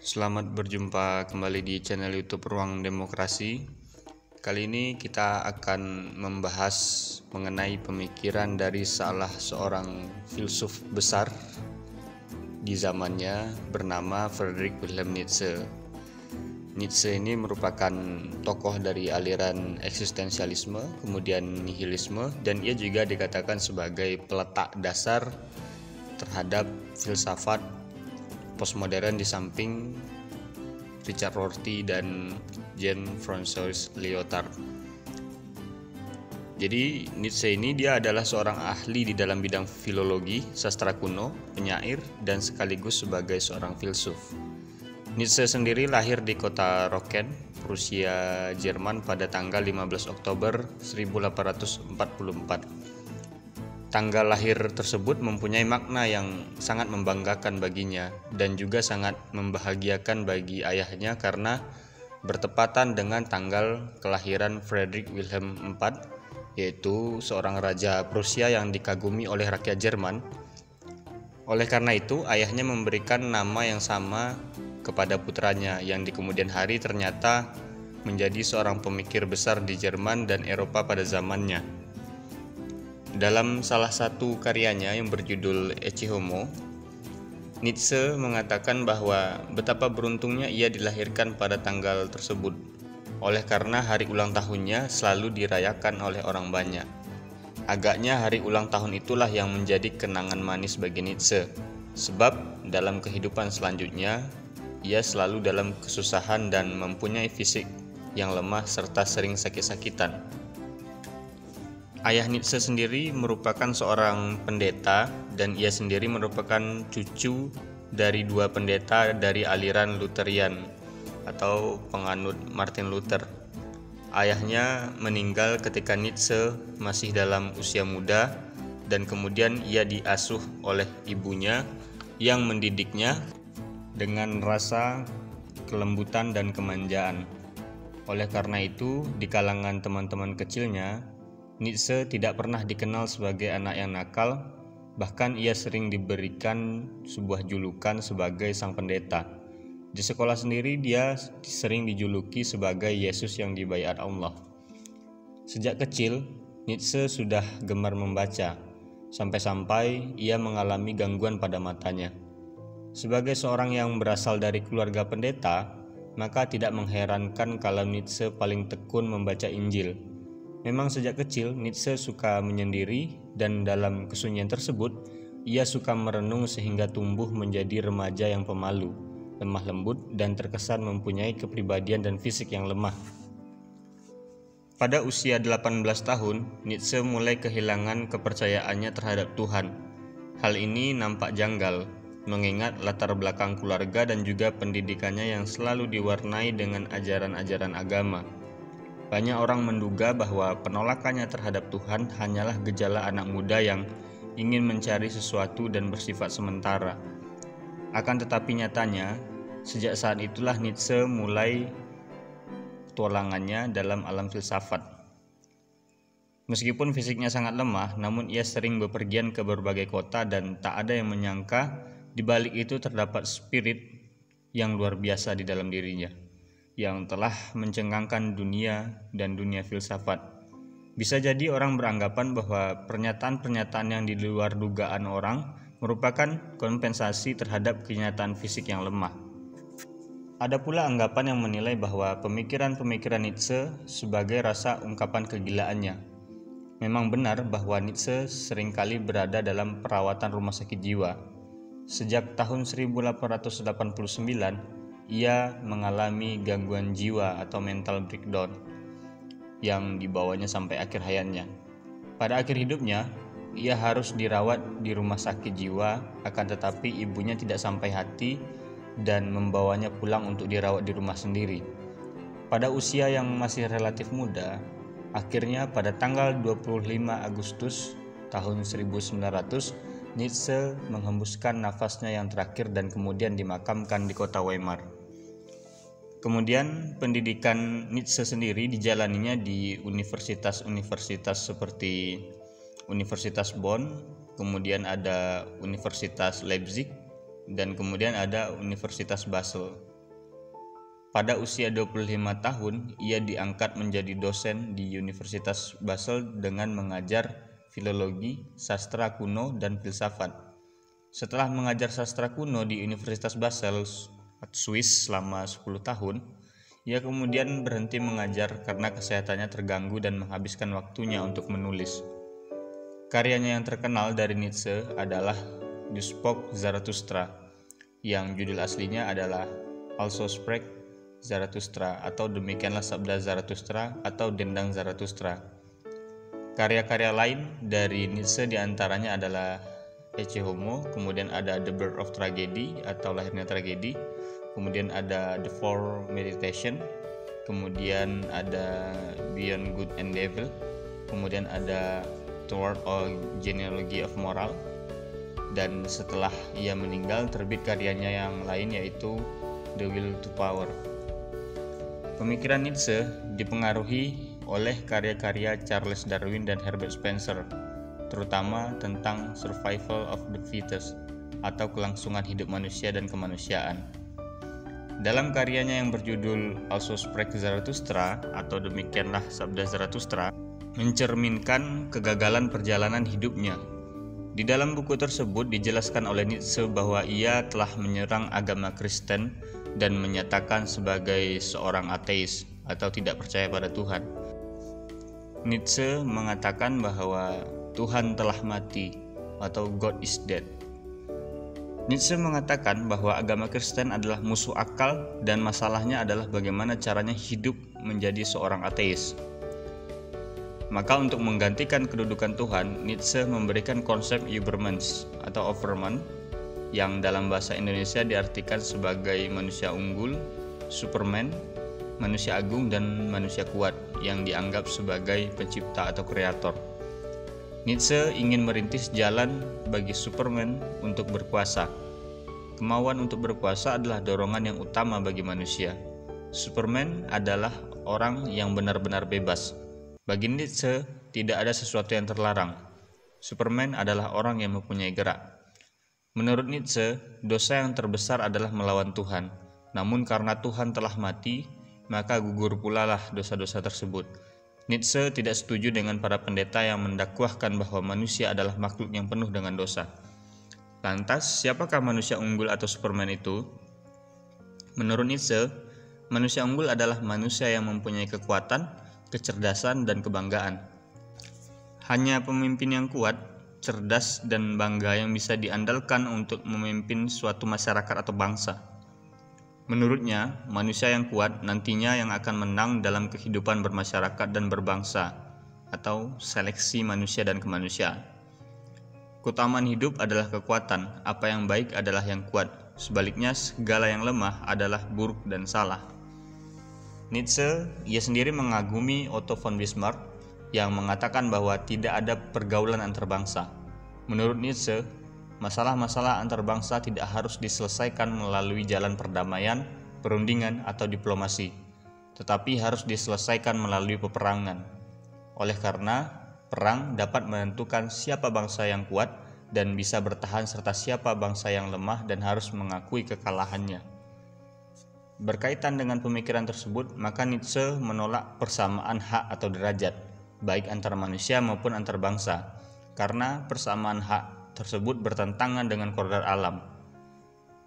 Selamat berjumpa kembali di channel YouTube Ruang Demokrasi. Kali ini kita akan membahas mengenai pemikiran dari salah seorang filsuf besar di zamannya bernama Friedrich Wilhelm Nietzsche. Nietzsche ini merupakan tokoh dari aliran eksistensialisme, kemudian nihilisme, dan ia juga dikatakan sebagai peletak dasar terhadap filsafat postmodern di samping Richard Rorty dan Jean-François Lyotard. Jadi Nietzsche ini dia adalah seorang ahli di dalam bidang filologi, sastra kuno, penyair, dan sekaligus sebagai seorang filsuf. Nietzsche sendiri lahir di kota Rocken, Prusia, Jerman pada tanggal 15 Oktober 1844. Tanggal lahir tersebut mempunyai makna yang sangat membanggakan baginya dan juga sangat membahagiakan bagi ayahnya karena bertepatan dengan tanggal kelahiran Friedrich Wilhelm IV, yaitu seorang raja Prusia yang dikagumi oleh rakyat Jerman. Oleh karena itu, ayahnya memberikan nama yang sama kepada putranya yang di kemudian hari ternyata menjadi seorang pemikir besar di Jerman dan Eropa pada zamannya. Dalam salah satu karyanya yang berjudul Ecce Homo, Nietzsche mengatakan bahwa betapa beruntungnya ia dilahirkan pada tanggal tersebut, oleh karena hari ulang tahunnya selalu dirayakan oleh orang banyak. Agaknya hari ulang tahun itulah yang menjadi kenangan manis bagi Nietzsche, sebab dalam kehidupan selanjutnya, ia selalu dalam kesusahan dan mempunyai fisik yang lemah serta sering sakit-sakitan. Ayah Nietzsche sendiri merupakan seorang pendeta dan ia sendiri merupakan cucu dari dua pendeta dari aliran Lutherian atau penganut Martin Luther. Ayahnya meninggal ketika Nietzsche masih dalam usia muda dan kemudian ia diasuh oleh ibunya yang mendidiknya dengan rasa kelembutan dan kemanjaan. Oleh karena itu, di kalangan teman-teman kecilnya, Nietzsche tidak pernah dikenal sebagai anak yang nakal, bahkan ia sering diberikan sebuah julukan sebagai sang pendeta. Di sekolah sendiri dia sering dijuluki sebagai Yesus yang dibaiat Allah. Sejak kecil, Nietzsche sudah gemar membaca, sampai-sampai ia mengalami gangguan pada matanya. Sebagai seorang yang berasal dari keluarga pendeta, maka tidak mengherankan kalau Nietzsche paling tekun membaca Injil. Memang sejak kecil Nietzsche suka menyendiri dan dalam kesunyian tersebut ia suka merenung sehingga tumbuh menjadi remaja yang pemalu, lemah lembut dan terkesan mempunyai kepribadian dan fisik yang lemah. Pada usia 18 tahun, Nietzsche mulai kehilangan kepercayaannya terhadap Tuhan. Hal ini nampak janggal, mengingat latar belakang keluarga dan juga pendidikannya yang selalu diwarnai dengan ajaran-ajaran agama. Banyak orang menduga bahwa penolakannya terhadap Tuhan hanyalah gejala anak muda yang ingin mencari sesuatu dan bersifat sementara. Akan tetapi nyatanya, sejak saat itulah Nietzsche mulai petualangannya dalam alam filsafat. Meskipun fisiknya sangat lemah, namun ia sering bepergian ke berbagai kota dan tak ada yang menyangka di balik itu terdapat spirit yang luar biasa di dalam dirinya, yang telah mencengangkan dunia dan dunia filsafat. Bisa jadi orang beranggapan bahwa pernyataan-pernyataan yang di luar dugaan orang merupakan kompensasi terhadap kenyataan fisik yang lemah. Ada pula anggapan yang menilai bahwa pemikiran-pemikiran Nietzsche sebagai rasa ungkapan kegilaannya. Memang benar bahwa Nietzsche seringkali berada dalam perawatan rumah sakit jiwa. Sejak tahun 1889, ia mengalami gangguan jiwa atau mental breakdown yang dibawanya sampai akhir hayatnya. Pada akhir hidupnya, ia harus dirawat di rumah sakit jiwa, akan tetapi ibunya tidak sampai hati dan membawanya pulang untuk dirawat di rumah sendiri. Pada usia yang masih relatif muda, akhirnya pada tanggal 25 Agustus tahun 1900, Nietzsche menghembuskan nafasnya yang terakhir dan kemudian dimakamkan di kota Weimar. Kemudian pendidikan Nietzsche sendiri dijalaninya di universitas-universitas seperti Universitas Bonn, kemudian ada Universitas Leipzig, dan kemudian ada Universitas Basel. Pada usia 25 tahun, ia diangkat menjadi dosen di Universitas Basel dengan mengajar filologi, sastra kuno, dan filsafat. Setelah mengajar sastra kuno di Universitas Basel, Swiss selama 10 tahun, ia kemudian berhenti mengajar karena kesehatannya terganggu dan menghabiskan waktunya untuk menulis. Karyanya yang terkenal dari Nietzsche adalah Du Spok Zarathustra, yang judul aslinya adalah Also Sprach Zarathustra atau Demikianlah Sabda Zarathustra atau Dendang Zarathustra. Karya-karya lain dari Nietzsche diantaranya adalah Ecce Homo, kemudian ada The Birth of Tragedy atau Lahirnya Tragedi, kemudian ada The Four Meditation, kemudian ada Beyond Good and Evil, kemudian ada Toward a Genealogy of Moral, dan setelah ia meninggal terbit karyanya yang lain yaitu The Will to Power. Pemikiran Nietzsche dipengaruhi oleh karya-karya Charles Darwin dan Herbert Spencer, terutama tentang survival of the fittest atau kelangsungan hidup manusia dan kemanusiaan. Dalam karyanya yang berjudul Also Sprach Zarathustra atau Demikianlah Sabda Zarathustra, mencerminkan kegagalan perjalanan hidupnya. Di dalam buku tersebut dijelaskan oleh Nietzsche bahwa ia telah menyerang agama Kristen dan menyatakan sebagai seorang ateis atau tidak percaya pada Tuhan. Nietzsche mengatakan bahwa Tuhan telah mati atau God is dead. Nietzsche mengatakan bahwa agama Kristen adalah musuh akal dan masalahnya adalah bagaimana caranya hidup menjadi seorang ateis. Maka untuk menggantikan kedudukan Tuhan, Nietzsche memberikan konsep Übermensch atau Overman yang dalam bahasa Indonesia diartikan sebagai manusia unggul, Superman, manusia agung, dan manusia kuat yang dianggap sebagai pencipta atau kreator. Nietzsche ingin merintis jalan bagi Superman untuk berkuasa. Kemauan untuk berkuasa adalah dorongan yang utama bagi manusia. Superman adalah orang yang benar-benar bebas. Bagi Nietzsche, tidak ada sesuatu yang terlarang. Superman adalah orang yang mempunyai gerak. Menurut Nietzsche, dosa yang terbesar adalah melawan Tuhan. Namun karena Tuhan telah mati, maka gugur pula lah dosa-dosa tersebut. Nietzsche tidak setuju dengan para pendeta yang mendakwahkan bahwa manusia adalah makhluk yang penuh dengan dosa. Lantas, siapakah manusia unggul atau Superman itu? Menurut Nietzsche, manusia unggul adalah manusia yang mempunyai kekuatan, kecerdasan, dan kebanggaan. Hanya pemimpin yang kuat, cerdas, dan bangga yang bisa diandalkan untuk memimpin suatu masyarakat atau bangsa. Menurutnya, manusia yang kuat nantinya yang akan menang dalam kehidupan bermasyarakat dan berbangsa, atau seleksi manusia dan kemanusiaan. Keutamaan hidup adalah kekuatan, apa yang baik adalah yang kuat, sebaliknya segala yang lemah adalah buruk dan salah. Nietzsche, ia sendiri mengagumi Otto von Bismarck yang mengatakan bahwa tidak ada pergaulan antar bangsa. Menurut Nietzsche, masalah-masalah antar bangsa tidak harus diselesaikan melalui jalan perdamaian, perundingan, atau diplomasi, tetapi harus diselesaikan melalui peperangan. Oleh karena, perang dapat menentukan siapa bangsa yang kuat dan bisa bertahan serta siapa bangsa yang lemah dan harus mengakui kekalahannya. Berkaitan dengan pemikiran tersebut, maka Nietzsche menolak persamaan hak atau derajat, baik antar manusia maupun antar bangsa, karena persamaan hak tersebut bertentangan dengan kodrat alam.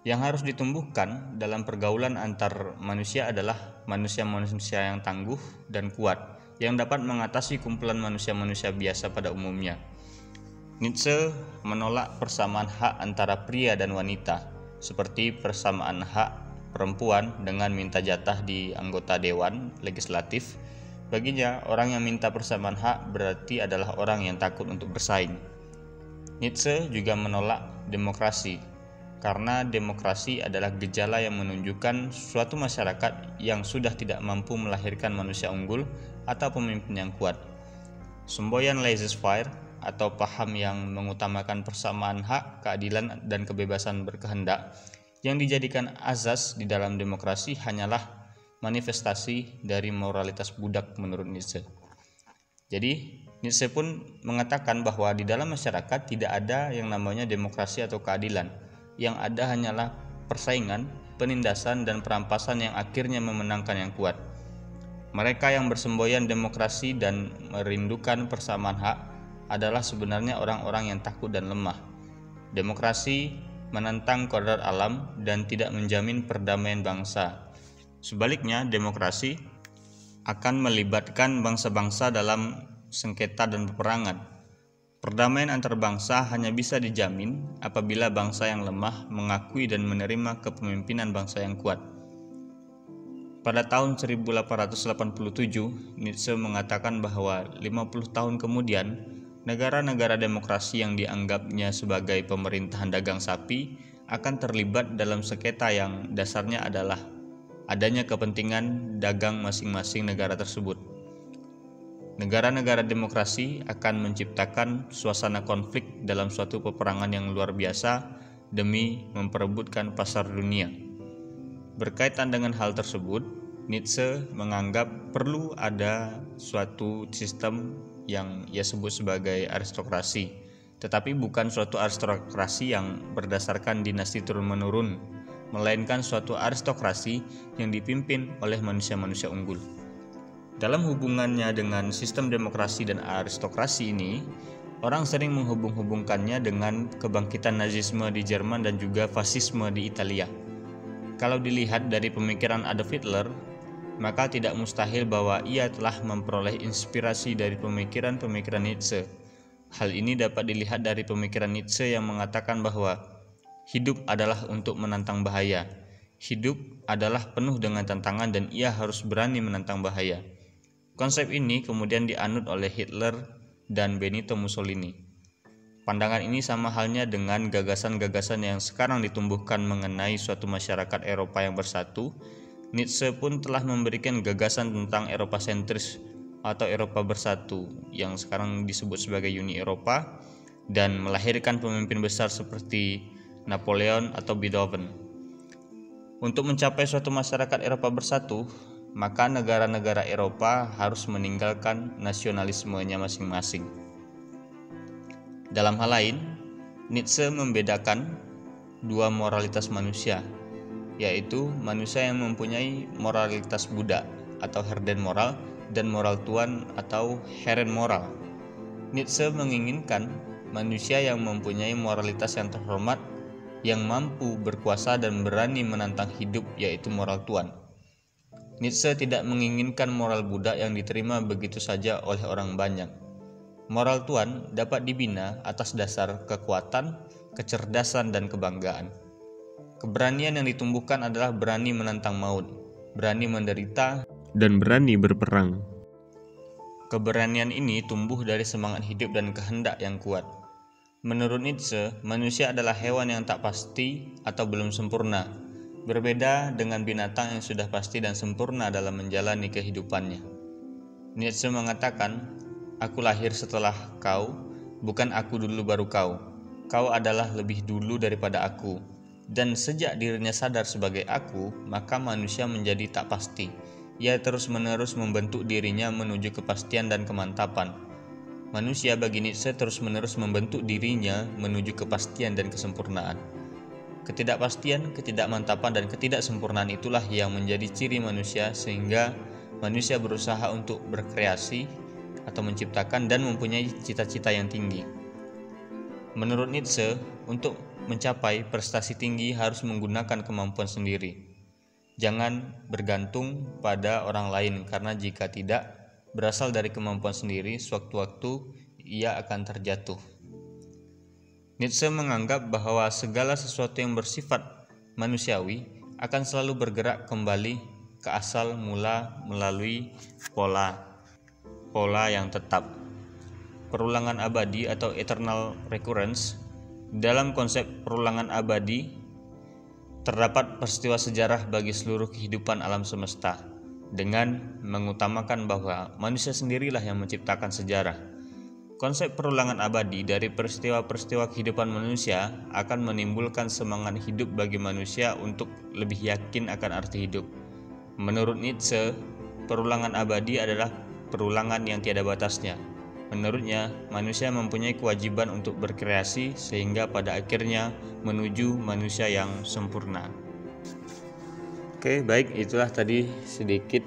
Yang harus ditumbuhkan dalam pergaulan antar manusia adalah manusia-manusia yang tangguh dan kuat, yang dapat mengatasi kumpulan manusia-manusia biasa pada umumnya. Nietzsche menolak persamaan hak antara pria dan wanita, seperti persamaan hak perempuan dengan minta jatah di anggota dewan legislatif. Baginya, orang yang minta persamaan hak berarti adalah orang yang takut untuk bersaing. Nietzsche juga menolak demokrasi, karena demokrasi adalah gejala yang menunjukkan suatu masyarakat yang sudah tidak mampu melahirkan manusia unggul atau pemimpin yang kuat. Semboyan laissez-faire atau paham yang mengutamakan persamaan hak, keadilan, dan kebebasan berkehendak yang dijadikan azas di dalam demokrasi hanyalah manifestasi dari moralitas budak menurut Nietzsche. Jadi, Nietzsche pun mengatakan bahwa di dalam masyarakat tidak ada yang namanya demokrasi atau keadilan. Yang ada hanyalah persaingan penindasan, dan perampasan yang akhirnya memenangkan yang kuat. Mereka yang bersemboyan demokrasi dan merindukan persamaan hak adalah sebenarnya orang-orang yang takut dan lemah. Demokrasi menentang kodrat alam dan tidak menjamin perdamaian bangsa. Sebaliknya, demokrasi akan melibatkan bangsa-bangsa dalam sengketa dan peperangan. Perdamaian antar bangsa hanya bisa dijamin apabila bangsa yang lemah mengakui dan menerima kepemimpinan bangsa yang kuat. Pada tahun 1887, Nietzsche mengatakan bahwa 50 tahun kemudian, negara-negara demokrasi yang dianggapnya sebagai pemerintahan dagang sapi akan terlibat dalam sengketa yang dasarnya adalah adanya kepentingan dagang masing-masing negara tersebut. Negara-negara demokrasi akan menciptakan suasana konflik dalam suatu peperangan yang luar biasa demi memperebutkan pasar dunia. Berkaitan dengan hal tersebut, Nietzsche menganggap perlu ada suatu sistem yang ia sebut sebagai aristokrasi, tetapi bukan suatu aristokrasi yang berdasarkan dinasti turun-menurun, melainkan suatu aristokrasi yang dipimpin oleh manusia-manusia unggul. Dalam hubungannya dengan sistem demokrasi dan aristokrasi ini, orang sering menghubung-hubungkannya dengan kebangkitan Nazisme di Jerman dan juga fasisme di Italia. Kalau dilihat dari pemikiran Adolf Hitler, maka tidak mustahil bahwa ia telah memperoleh inspirasi dari pemikiran-pemikiran Nietzsche. Hal ini dapat dilihat dari pemikiran Nietzsche yang mengatakan bahwa hidup adalah untuk menantang bahaya. Hidup adalah penuh dengan tantangan dan ia harus berani menantang bahaya. Konsep ini kemudian dianut oleh Hitler dan Benito Mussolini. Pandangan ini sama halnya dengan gagasan-gagasan yang sekarang ditumbuhkan mengenai suatu masyarakat Eropa yang bersatu. Nietzsche pun telah memberikan gagasan tentang Eropa sentris atau Eropa bersatu yang sekarang disebut sebagai Uni Eropa dan melahirkan pemimpin besar seperti Napoleon atau Beethoven. Untuk mencapai suatu masyarakat Eropa bersatu, maka negara-negara Eropa harus meninggalkan nasionalismenya masing-masing. Dalam hal lain, Nietzsche membedakan dua moralitas manusia, yaitu manusia yang mempunyai moralitas Buddha atau herden moral dan moral tuan atau heren moral. Nietzsche menginginkan manusia yang mempunyai moralitas yang terhormat, yang mampu berkuasa dan berani menantang hidup, yaitu moral tuan. Nietzsche tidak menginginkan moral Buddha yang diterima begitu saja oleh orang banyak. Moral tuan dapat dibina atas dasar kekuatan, kecerdasan, dan kebanggaan. Keberanian yang ditumbuhkan adalah berani menantang maut, berani menderita, dan berani berperang. Keberanian ini tumbuh dari semangat hidup dan kehendak yang kuat. Menurut Nietzsche, manusia adalah hewan yang tak pasti atau belum sempurna, berbeda dengan binatang yang sudah pasti dan sempurna dalam menjalani kehidupannya. Nietzsche mengatakan, "Aku lahir setelah kau, bukan aku dulu baru kau. Kau adalah lebih dulu daripada aku." Dan sejak dirinya sadar sebagai aku, maka manusia menjadi tak pasti. Ia terus-menerus membentuk dirinya menuju kepastian dan kemantapan. Manusia bagi Nietzsche terus-menerus membentuk dirinya menuju kepastian dan kesempurnaan. Ketidakpastian, ketidakmantapan, dan ketidaksempurnaan itulah yang menjadi ciri manusia, sehingga manusia berusaha untuk berkreasi atau menciptakan dan mempunyai cita-cita yang tinggi. Menurut Nietzsche, untuk mencapai prestasi tinggi harus menggunakan kemampuan sendiri. Jangan bergantung pada orang lain, karena jika tidak berasal dari kemampuan sendiri, sewaktu-waktu ia akan terjatuh. Nietzsche menganggap bahwa segala sesuatu yang bersifat manusiawi akan selalu bergerak kembali ke asal mula melalui pola yang tetap. Perulangan abadi atau eternal recurrence. Dalam konsep perulangan abadi terdapat peristiwa sejarah bagi seluruh kehidupan alam semesta, dengan mengutamakan bahwa manusia sendirilah yang menciptakan sejarah. Konsep perulangan abadi dari peristiwa-peristiwa kehidupan manusia akan menimbulkan semangat hidup bagi manusia untuk lebih yakin akan arti hidup. Menurut Nietzsche, perulangan abadi adalah perulangan yang tiada batasnya. Menurutnya, manusia mempunyai kewajiban untuk berkreasi sehingga pada akhirnya menuju manusia yang sempurna. Oke, baik, itulah tadi sedikit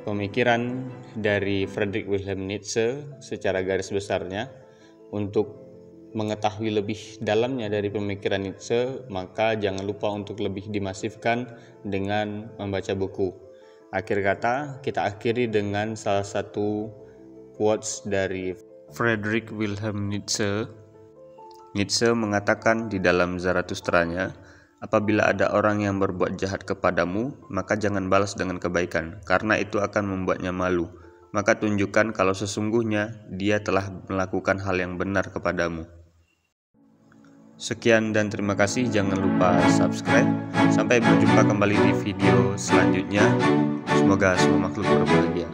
pemikiran dari Friedrich Wilhelm Nietzsche secara garis besarnya. Untuk mengetahui lebih dalamnya dari pemikiran Nietzsche, maka jangan lupa untuk lebih dimasifkan dengan membaca buku. Akhir kata, kita akhiri dengan salah satu quotes dari Friedrich Wilhelm Nietzsche. Nietzsche mengatakan di dalam Zarathustra-nya, apabila ada orang yang berbuat jahat kepadamu, maka jangan balas dengan kebaikan, karena itu akan membuatnya malu. Maka tunjukkan kalau sesungguhnya dia telah melakukan hal yang benar kepadamu. Sekian dan terima kasih, jangan lupa subscribe. Sampai berjumpa kembali di video selanjutnya. Semoga semua makhluk berbahagia.